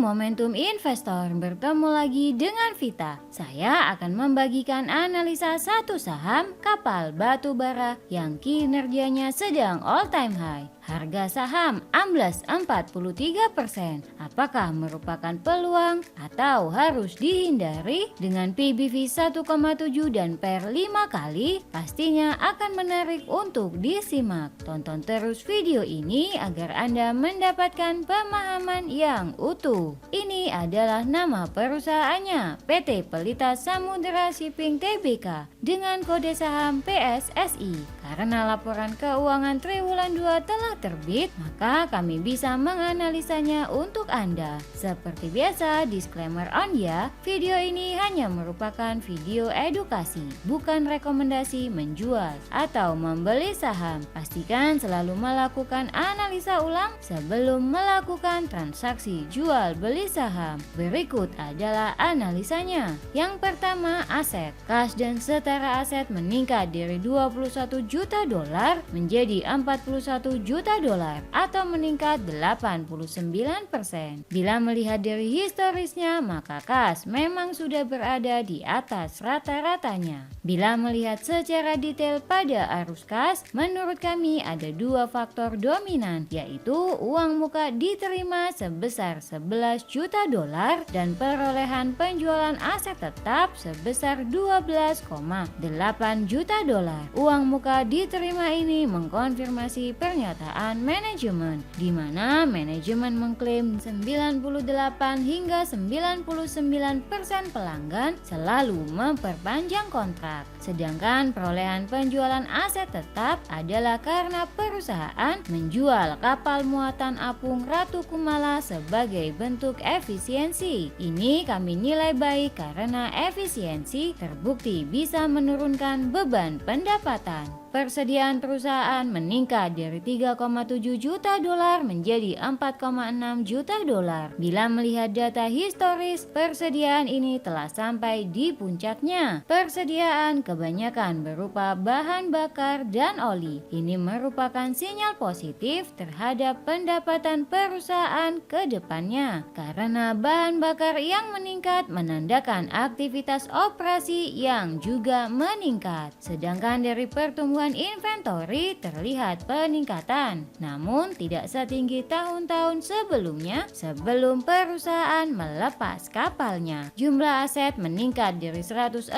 Momentum Investor, bertemu lagi dengan Vita. Saya akan membagikan analisa satu saham kapal batu bara yang kinerjanya sedang all time high. Harga saham amblas 43%. Apakah merupakan peluang atau harus dihindari? Dengan PBV 1,7 dan PER 5 kali, pastinya akan menarik untuk disimak. Tonton terus video ini agar Anda mendapatkan pemahaman yang utuh. Ini adalah nama perusahaannya, PT Pelita Samudera Shipping Tbk dengan kode saham PSSI. Karena laporan keuangan triwulan 2 telah terbit, maka kami bisa menganalisanya untuk Anda. Seperti biasa, disclaimer on ya, video ini hanya merupakan video edukasi, bukan rekomendasi menjual atau membeli saham. Pastikan selalu melakukan analisa ulang sebelum melakukan transaksi jual beli saham. Berikut adalah analisanya. Yang pertama, aset. Kas dan setara aset meningkat dari 21 juta dolar menjadi 41 juta dolar atau meningkat 89%. Bila melihat dari historisnya, maka kas memang sudah berada di atas rata-ratanya. Bila melihat secara detail pada arus kas, menurut kami ada dua faktor dominan, yaitu uang muka diterima sebesar 11 juta dolar dan perolehan penjualan aset tetap sebesar 12,8 juta dolar. Uang muka diterima ini mengkonfirmasi pernyataan manajemen, di mana manajemen mengklaim 98 hingga 99% pelanggan selalu memperpanjang kontrak. Sedangkan perolehan penjualan aset tetap adalah karena perusahaan menjual kapal muatan apung Ratu Kumala sebagai bentuk efisiensi. Ini kami nilai baik karena efisiensi terbukti bisa menurunkan beban pendapatan. Persediaan perusahaan meningkat dari 3,7 juta dolar menjadi 4,6 juta dolar. Bila melihat data historis, persediaan ini telah sampai di puncaknya. Persediaan kebanyakan berupa bahan bakar dan oli. Ini merupakan sinyal positif terhadap pendapatan perusahaan ke depannya. Karena bahan bakar yang meningkat menandakan aktivitas operasi yang juga meningkat. Sedangkan dari pertumbuhan inventory terlihat peningkatan, namun tidak setinggi tahun-tahun sebelumnya sebelum perusahaan melepas kapalnya. Jumlah aset meningkat dari 161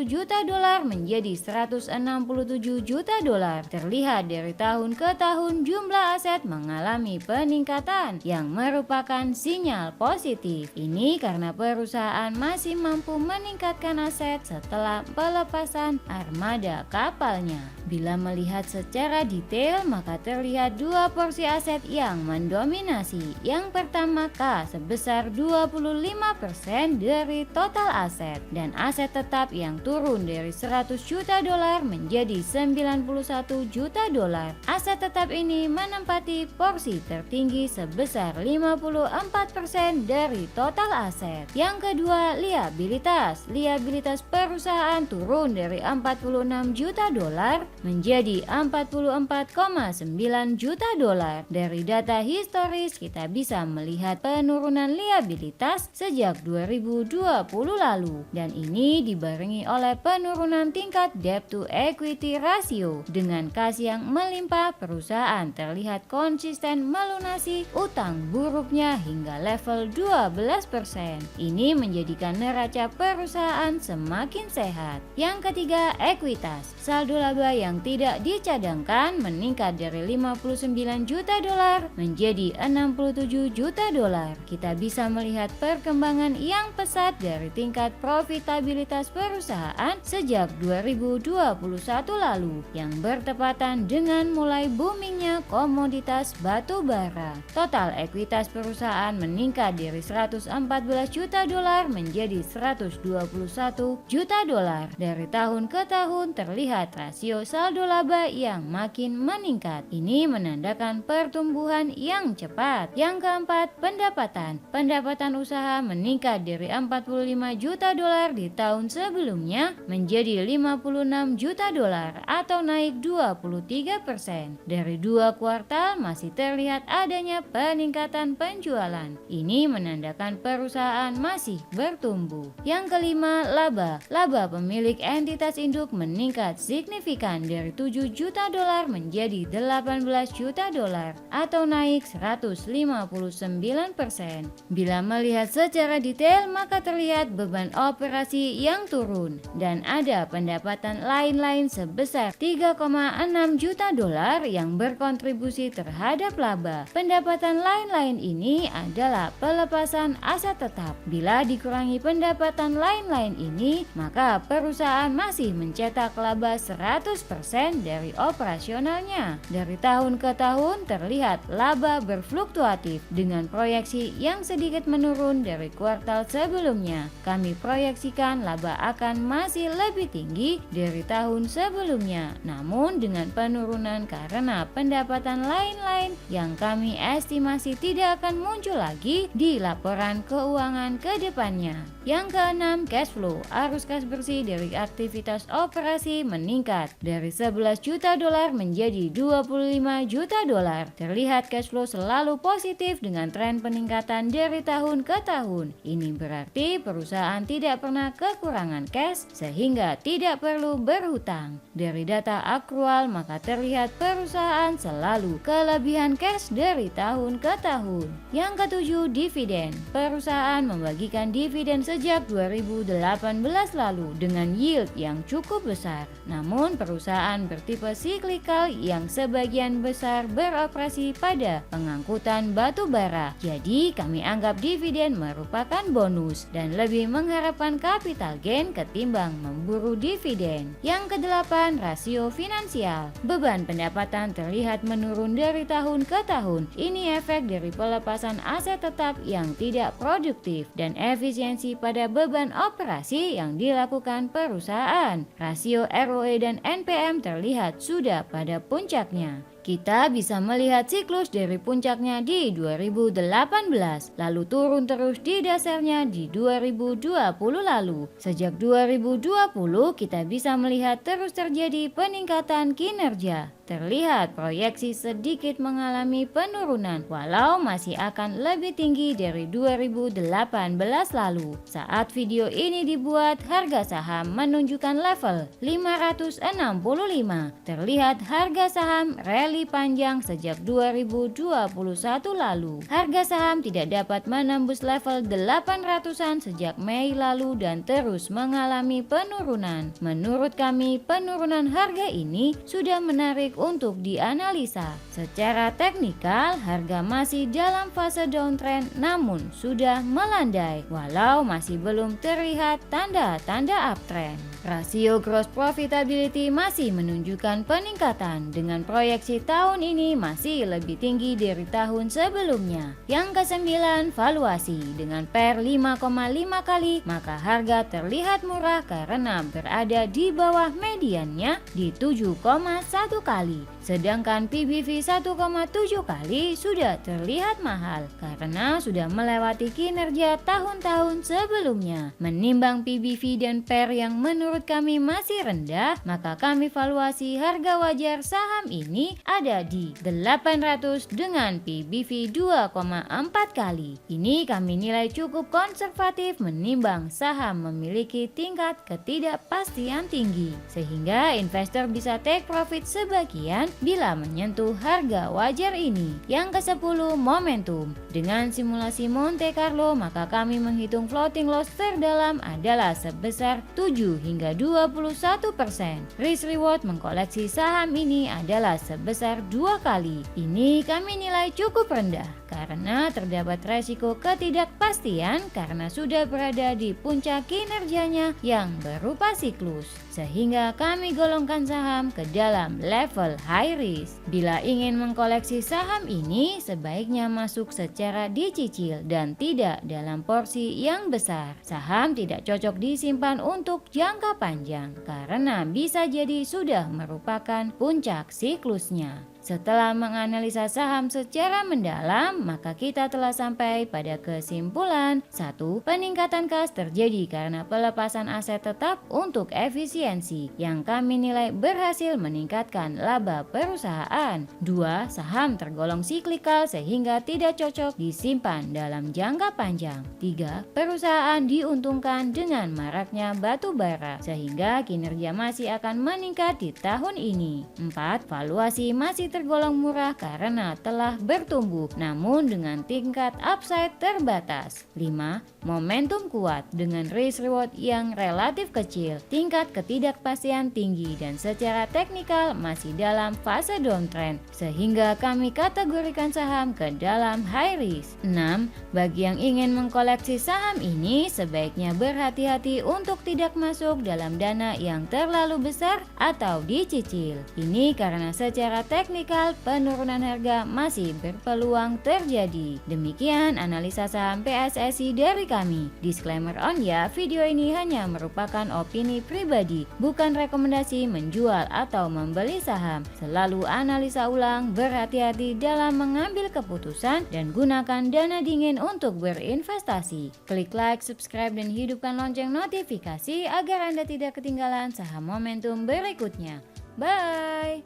juta dolar menjadi 167 juta dolar. Terlihat dari tahun ke tahun jumlah aset mengalami peningkatan yang merupakan sinyal positif. Ini karena perusahaan masih mampu meningkatkan aset setelah pelepasan armada kapalnya. Bila melihat secara detail, maka terlihat dua porsi aset yang mendominasi. Yang pertama, K sebesar 25% dari total aset, dan aset tetap yang turun dari 100 juta dolar menjadi 91 juta dolar. Aset tetap ini menempati porsi tertinggi sebesar 54% dari total aset. Yang kedua, liabilitas. Liabilitas perusahaan turun dari 46 juta dolar menjadi 44,9 juta dolar. Dari data historis kita bisa melihat penurunan liabilitas sejak 2020 lalu, dan ini dibarengi oleh penurunan tingkat debt to equity ratio. Dengan kas yang melimpah, perusahaan terlihat konsisten melunasi utang buruknya hingga level 12%. Ini menjadikan neraca perusahaan semakin sehat. Yang ketiga, ekuitas. Saldo laba yang tidak dicadangkan meningkat dari 59 juta dolar menjadi 67 juta dolar. Kita bisa melihat perkembangan yang pesat dari tingkat profitabilitas perusahaan sejak 2021 lalu, yang bertepatan dengan mulai boomingnya komoditas batu bara. Total ekuitas perusahaan meningkat dari 114 juta dolar menjadi 121 juta dolar. Dari tahun ke tahun terlihat rasio saldo laba yang makin meningkat. Ini menandakan pertumbuhan yang cepat. Yang keempat, pendapatan. Pendapatan usaha meningkat dari 45 juta dolar di tahun sebelumnya menjadi 56 juta dolar atau naik 23%. Dari 2 kuartal masih terlihat adanya peningkatan penjualan. Ini menandakan perusahaan masih bertumbuh. Yang kelima, laba. Laba pemilik entitas induk meningkat signifikan dari 7 juta dolar menjadi 18 juta dolar atau naik 159%. Bila melihat secara detail maka terlihat beban operasi yang turun dan ada pendapatan lain-lain sebesar 3,6 juta dolar yang berkontribusi terhadap laba. Pendapatan lain-lain ini adalah pelepasan aset tetap. Bila dikurangi pendapatan lain-lain ini, maka perusahaan masih mencetak laba 100% dari operasionalnya. Dari tahun ke tahun terlihat laba berfluktuatif dengan proyeksi yang sedikit menurun dari kuartal sebelumnya. Kami proyeksikan laba akan masih lebih tinggi dari tahun sebelumnya, namun dengan penurunan karena pendapatan lain-lain yang kami estimasi tidak akan muncul lagi di laporan keuangan ke depannya. Yang keenam, cash flow. Arus kas bersih dari aktivitas operasi meningkat dari 11 juta dolar menjadi 25 juta dolar. Terlihat cash flow selalu positif dengan tren peningkatan dari tahun ke tahun. Ini berarti perusahaan tidak pernah kekurangan cash sehingga tidak perlu berhutang. Dari data akrual maka terlihat perusahaan selalu kelebihan cash dari tahun ke tahun. Yang ketujuh, dividen. Perusahaan membagikan dividen sejak 2018 lalu dengan yield yang cukup besar. Namun perusahaan bertipe siklikal yang sebagian besar beroperasi pada pengangkutan batu bara. Jadi kami anggap dividen merupakan bonus dan lebih mengharapkan capital gain ketimbang memburu dividen. Yang kedelapan, rasio finansial. Beban pendapatan terlihat menurun dari tahun ke tahun. Ini efek dari pelepasan aset tetap yang tidak produktif dan efisiensi pada beban operasi yang dilakukan perusahaan. Rasio ROE dan NPM terlihat sudah pada puncaknya. Kita bisa melihat siklus dari puncaknya di 2018, lalu turun terus di dasarnya di 2020 lalu. Sejak 2020 kita bisa melihat terus terjadi peningkatan kinerja. Terlihat proyeksi sedikit mengalami penurunan walau masih akan lebih tinggi dari 2018 lalu. Saat video ini dibuat, harga saham menunjukkan level 565. Terlihat harga saham rally panjang sejak 2021 lalu. Harga saham tidak dapat menembus level 800-an sejak Mei lalu dan terus mengalami penurunan. Menurut kami, penurunan harga ini sudah menarik untuk dianalisa. Secara teknikal, harga masih dalam fase downtrend namun sudah melandai walau masih belum terlihat tanda-tanda uptrend. Rasio gross profitability masih menunjukkan peningkatan dengan proyeksi tahun ini masih lebih tinggi dari tahun sebelumnya. Yang kesembilan, valuasi. Dengan PER 5,5 kali, maka harga terlihat murah karena berada di bawah mediannya di 7,1 kali. Sedangkan PBV 1,7 kali sudah terlihat mahal karena sudah melewati kinerja tahun-tahun sebelumnya. Menimbang PBV dan PER yang menurut kami masih rendah, maka kami valuasi harga wajar saham ini ada di 800 dengan PBV 2,4 kali. Ini kami nilai cukup konservatif menimbang saham memiliki tingkat ketidakpastian tinggi, sehingga investor bisa take profit sebagian bila menyentuh harga wajar ini. Yang ke-10, momentum. Dengan simulasi Monte Carlo, maka kami menghitung floating loss terdalam adalah sebesar 7 hingga 21%. Risk reward mengkoleksi saham ini adalah sebesar 2 kali. Ini kami nilai cukup rendah. karena terdapat resiko ketidakpastian karena sudah berada di puncak kinerjanya yang berupa siklus. Sehingga kami golongkan saham ke dalam level high risk. Bila ingin mengkoleksi saham ini, sebaiknya masuk secara dicicil dan tidak dalam porsi yang besar. Saham tidak cocok disimpan untuk jangka panjang karena bisa jadi sudah merupakan puncak siklusnya. Setelah menganalisa saham secara mendalam, maka kita telah sampai pada kesimpulan 1. Peningkatan kas terjadi karena pelepasan aset tetap untuk efisiensi yang kami nilai berhasil meningkatkan laba perusahaan. 2. Saham tergolong siklikal sehingga tidak cocok disimpan dalam jangka panjang. 3. Perusahaan diuntungkan dengan maraknya batu bara sehingga kinerja masih akan meningkat di tahun ini. 4. Valuasi masih tergolong murah karena telah bertumbuh namun dengan tingkat upside terbatas. 5. Momentum kuat dengan risk reward yang relatif kecil, tingkat ketidakpastian tinggi dan secara teknikal masih dalam fase downtrend sehingga kami kategorikan saham ke dalam high risk. 6. Bagi yang ingin mengkoleksi saham ini sebaiknya berhati-hati untuk tidak masuk dalam dana yang terlalu besar atau dicicil. Ini karena secara teknikal penurunan harga masih berpeluang terjadi. Demikian analisa saham PSSI dari kami. Disclaimer on ya, video ini hanya merupakan opini pribadi, bukan rekomendasi menjual atau membeli saham. Selalu analisa ulang, berhati-hati dalam mengambil keputusan dan gunakan dana dingin untuk berinvestasi. Klik like, subscribe dan hidupkan lonceng notifikasi agar Anda tidak ketinggalan saham momentum berikutnya. Bye!